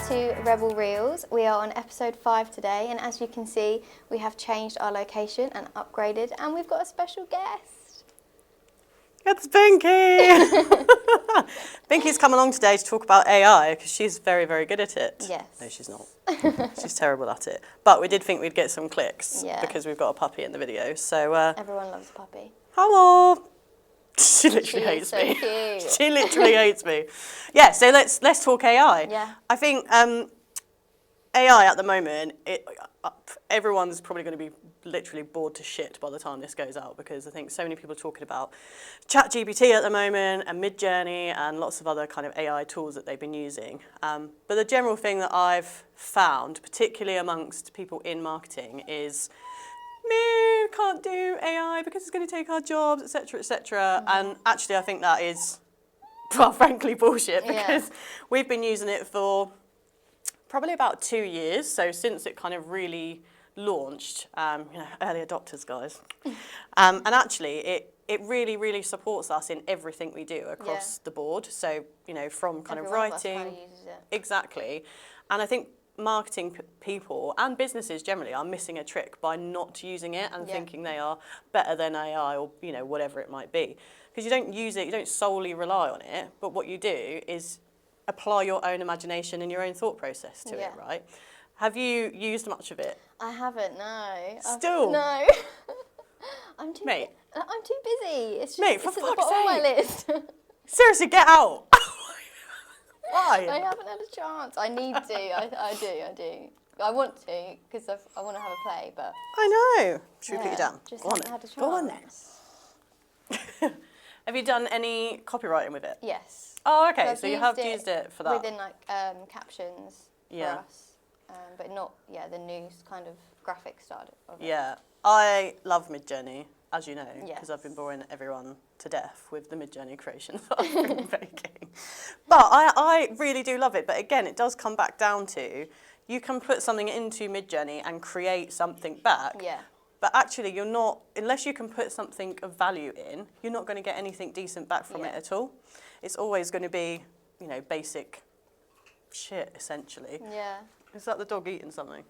to Rebel Reels. We are on episode 5 today, and as you can see, we have changed our location and upgraded, and we've got a special guest. It's Binky! Binky's come along today to talk about AI because she's very, very good at it. Yes. No, she's not. She's terrible at it. But we did think we'd get some clicks because we've got a puppy in the video. So everyone loves a puppy. Hello! She literally hates me. Cute. She literally hates me. Yeah, so let's talk AI. Yeah. I think AI at the moment, everyone's probably going to be literally bored to shit by the time this goes out, because I think so many people are talking about ChatGPT at the moment and MidJourney and lots of other kind of AI tools that they've been using. But the general thing that I've found, particularly amongst people in marketing, is we can't do AI because it's going to take our jobs, etc., etc. And actually, I think that is, well, frankly, bullshit, because we've been using it for probably about 2 years. So since it kind of really launched, early adopters, guys. And actually, it really, really supports us in everything we do across the board. So, from kind of writing. Everyone kind of uses it. Exactly. And I think marketing people and businesses generally are missing a trick by not using it and thinking they are better than AI or whatever it might be, because you don't use it, you don't solely rely on it, but what you do is apply your own imagination and your own thought process to it, right? Have you used much of it? I haven't, no. Still? No. I'm too busy. It's just Mate, for it's at the fuck's bottom of my list. Seriously, get out. Why? I haven't had a chance. I need to. I do. I want to, because I want to have a play, but... I know. Should we put you down? Just Go on haven't then. had a chance. Go on then. Have you done any copywriting with it? Yes. Oh, okay. So I've you have used it for that? Within, captions for us. But not, the new kind of graphic style of it. Yeah. I love MidJourney, as you know, because Yes. I've been boring everyone to death with the MidJourney creations that I've been making. But I really do love it. But again, it does come back down to, you can put something into MidJourney and create something back. Yeah. But actually, you're not, unless you can put something of value in, you're not going to get anything decent back from it at all. It's always going to be, basic shit, essentially. Yeah. Is that the dog eating something?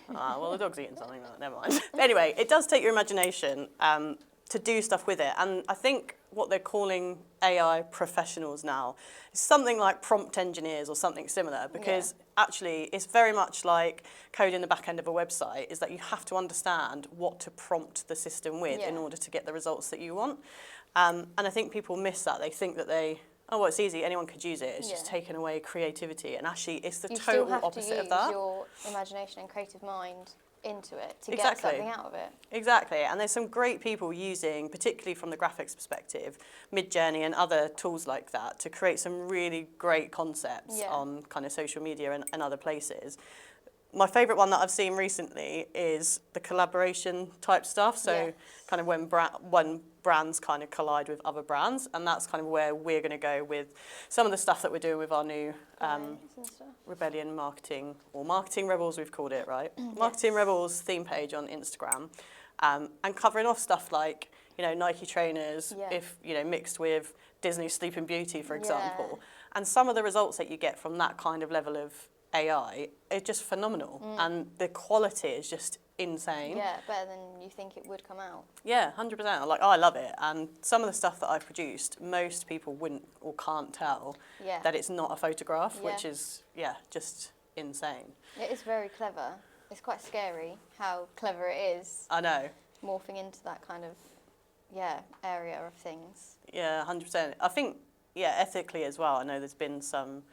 Well, the dog's eating something, never mind. Anyway, it does take your imagination to do stuff with it. And I think what they're calling AI professionals now is something like prompt engineers or something similar, because actually it's very much like coding the back end of a website, is that you have to understand what to prompt the system with in order to get the results that you want. And I think people miss that. They think that it's easy, anyone could use it. It's just taking away creativity. And actually, it's the total opposite of that. You still have to use your imagination and creative mind into it to get something out of it. Exactly. And there's some great people using, particularly from the graphics perspective, MidJourney and other tools like that to create some really great concepts on kind of social media and other places. My favourite one that I've seen recently is the collaboration type stuff. So kind of when brands kind of collide with other brands, and that's kind of where we're going to go with some of the stuff that we're doing with our new Rebellion Marketing, or Marketing Rebels we've called it, right? Marketing Rebels theme page on Instagram, and covering off stuff like, Nike trainers, if, mixed with Disney Sleeping Beauty, for example. And some of the results that you get from that kind of level of AI are just phenomenal, and the quality is just insane. Yeah, better than you think it would come out. Yeah, 100%. I love it. And some of the stuff that I've produced, most people wouldn't or can't tell that it's not a photograph, which is, just insane. It is very clever. It's quite scary how clever it is. I know. Morphing into that kind of, area of things. Yeah, 100%. I think, ethically as well. I know there's been some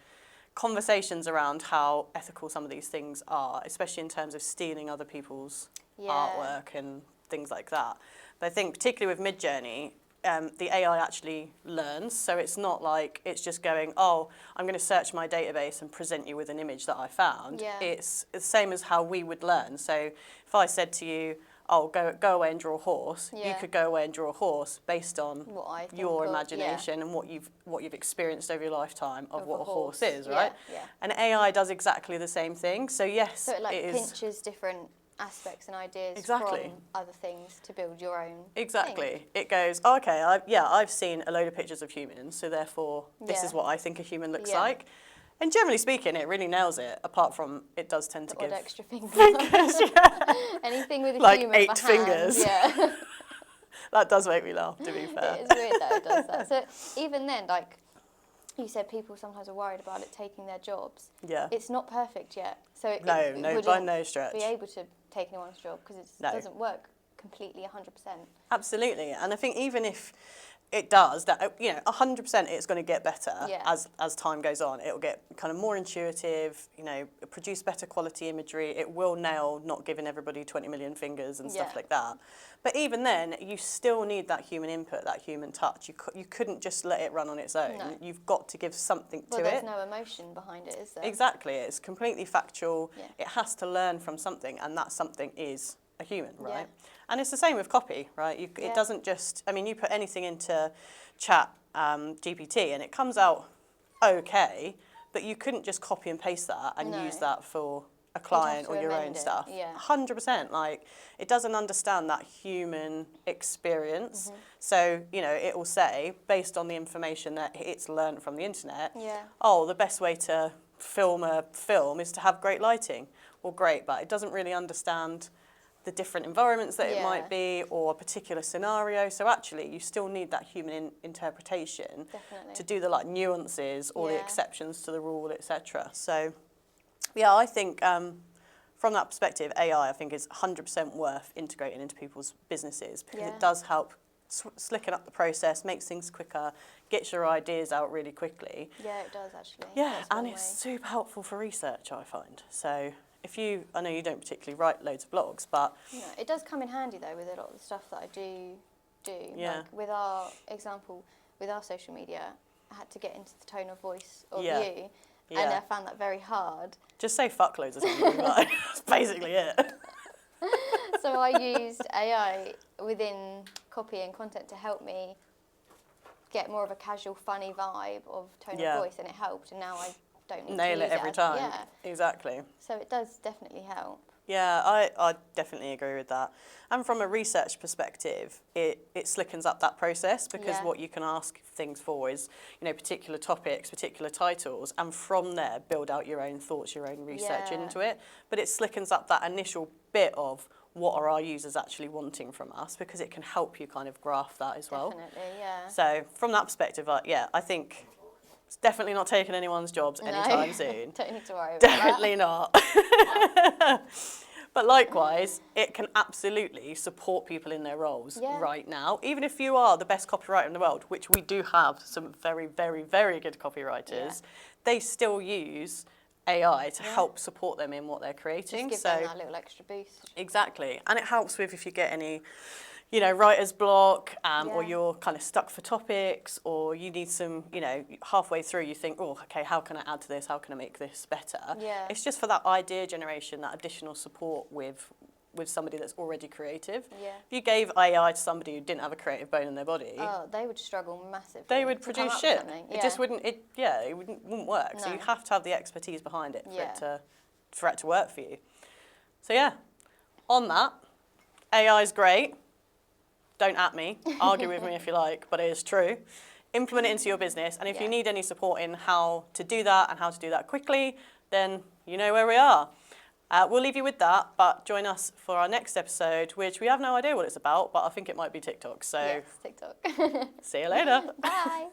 conversations around how ethical some of these things are, especially in terms of stealing other people's artwork and things like that. But I think particularly with MidJourney, the AI actually learns, so it's not like it's just going, I'm going to search my database and present you with an image that I found. Yeah. It's the same as how we would learn. So if I said to you, go away and draw a horse, you could go away and draw a horse based on your imagination and what you've experienced over your lifetime of what a horse is, right? Yeah. And AI does exactly the same thing. So yes, so it pinches different aspects and ideas from other things to build your own thing. It goes, I've seen a load of pictures of humans, so therefore this is what I think a human looks like. And generally speaking, it really nails it, apart from it does tend to odd give extra fingers. yeah. Anything with a Like human 8 for hands, fingers. yeah. That does make me laugh, to be fair. It is weird that it does that. So even then, like you said, people sometimes are worried about it taking their jobs. Yeah. It's not perfect yet. So it No, by wouldn't no stretch. be able to take anyone's job because it doesn't work completely 100%. Absolutely. And I think even if it does, that 100% it's going to get better as time goes on. It'll get kind of more intuitive, produce better quality imagery. It will nail not giving everybody 20 million fingers and stuff like that. But even then, you still need that human input, that human touch. You couldn't just let it run on its own. No. You've got to give something to it. Well, there's no emotion behind it, is there? Exactly. It's completely factual. Yeah. It has to learn from something, and that something is a human, right? Yeah. And it's the same with copy, right? It doesn't just, you put anything into ChatGPT and it comes out okay, but you couldn't just copy and paste that and use that for a client or your own stuff. 100%. Like, it doesn't understand that human experience. Mm-hmm. So, it will say, based on the information that it's learned from the internet, the best way to film a film is to have great lighting. Well, great, but it doesn't really understand the different environments that it might be, or a particular scenario. So actually, you still need that human interpretation to do the nuances or the exceptions to the rule, etc. So, yeah, I think from that perspective, AI, I think, is 100% worth integrating into people's businesses because it does help slicken up the process, makes things quicker, gets your ideas out really quickly. Yeah, it does actually. Yeah, and it's super helpful for research, I find. So. I know you don't particularly write loads of blogs, but... No, it does come in handy, though, with a lot of the stuff that I do. Yeah. Like, with our example, with our social media, I had to get into the tone of voice of you, and I found that very hard. Just say fuck loads of something, like, that's basically it. So I used AI within copy and content to help me get more of a casual, funny vibe of tone of voice, and it helped, and now I don't need nail to it every time. Yeah. Exactly. So it does definitely help. Yeah, I definitely agree with that. And from a research perspective, it slickens up that process because what you can ask things for is, particular topics, particular titles, and from there build out your own thoughts, your own research into it. But it slickens up that initial bit of what are our users actually wanting from us, because it can help you kind of graph that as well. Definitely, yeah. So from that perspective, I think it's definitely not taking anyone's jobs anytime soon. Don't need to worry about Definitely not. But likewise, it can absolutely support people in their roles right now. Even if you are the best copywriter in the world, which we do have some very, very, very good copywriters, they still use AI to help support them in what they're creating. Just give them that little extra boost. Exactly. And it helps with if you get any writer's block, or you're kind of stuck for topics, or you need some, halfway through you think, oh, okay, how can I add to this? How can I make this better? Yeah. It's just for that idea generation, that additional support with somebody that's already creative. Yeah. If you gave AI to somebody who didn't have a creative bone in their body, they would struggle massively. They would produce shit. It just wouldn't. It wouldn't work. No. So you have to have the expertise behind it for it to work for you. So yeah, on that, AI is great. Don't at me, argue with me if you like, but it is true. Implement it into your business, and if you need any support in how to do that and how to do that quickly, then you know where we are. We'll leave you with that, but join us for our next episode, which we have no idea what it's about, but I think it might be TikTok. So yes, TikTok. See you later. Bye.